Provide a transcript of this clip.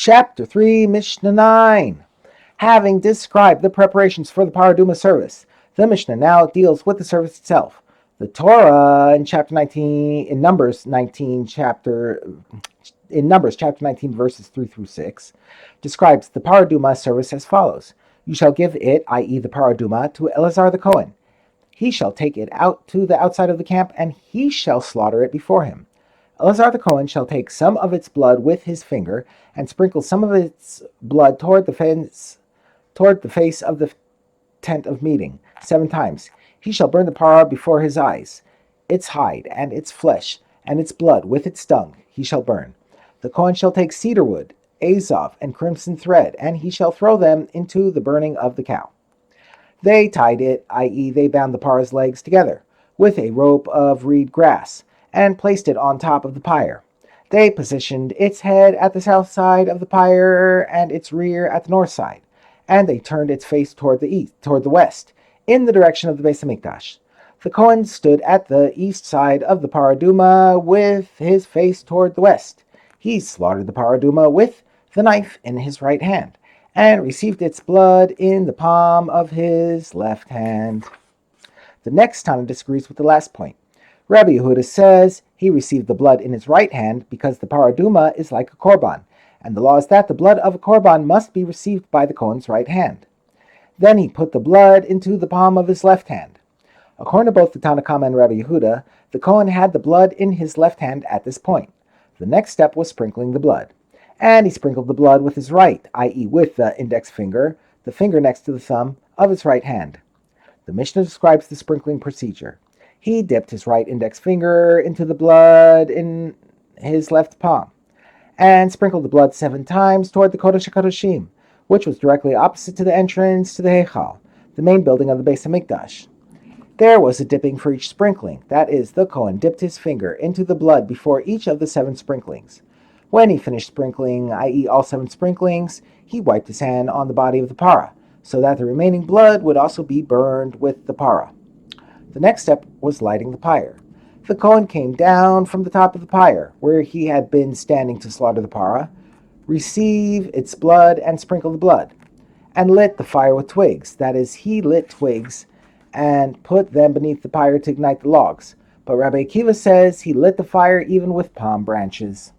Chapter 3, Mishnah 9. Having described the preparations for the Paraduma service, the Mishnah now deals with the service itself. The Torah in chapter 19, in Numbers chapter 19, verses 3 through 6, describes the Paraduma service as follows. You shall give it, i.e. the Paraduma, to Eleazar the Kohen. He shall take it out to the outside of the camp, and he shall slaughter it before him. Eleazar the Kohen shall take some of its blood with his finger, and sprinkle some of its blood toward the face of the tent of meeting 7 times. He shall burn the parah before his eyes. Its hide, and its flesh, and its blood with its dung he shall burn. The Kohen shall take cedar wood, azov, and crimson thread, and he shall throw them into the burning of the cow. They tied it, i.e. they bound the parah's legs together, with a rope of reed grass, and placed it on top of the pyre. They positioned its head at the south side of the pyre and its rear at the north side, and they turned its face toward the west, in the direction of the Beis Hamikdash. The Kohen stood at the east side of the Paraduma with his face toward the west. He slaughtered the Paraduma with the knife in his right hand, and received its blood in the palm of his left hand. The next Tana disagrees with the last point. Rabbi Yehuda says he received the blood in his right hand because the paraduma is like a korban, and the law is that the blood of a korban must be received by the Kohen's right hand. Then he put the blood into the palm of his left hand. According to both the Tanna Kama and Rabbi Yehuda, the Kohen had the blood in his left hand at this point. The next step was sprinkling the blood, and he sprinkled the blood with his right, i.e. with the index finger, the finger next to the thumb of his right hand. The Mishnah describes the sprinkling procedure. He dipped his right index finger into the blood in his left palm, and sprinkled the blood 7 times toward the Kodesh HaKodeshim, which was directly opposite to the entrance to the Heichal, the main building of the Beis Hamikdash. There was a dipping for each sprinkling, that is, the Kohen dipped his finger into the blood before each of the 7 sprinklings. When he finished sprinkling, i.e. all 7 sprinklings, he wiped his hand on the body of the parah, so that the remaining blood would also be burned with the parah. The next step was lighting the pyre. The Kohen came down from the top of the pyre, where he had been standing to slaughter the parah, receive its blood and sprinkle the blood, and lit the fire with twigs. That is, he lit twigs and put them beneath the pyre to ignite the logs. But Rabbi Akiva says he lit the fire even with palm branches.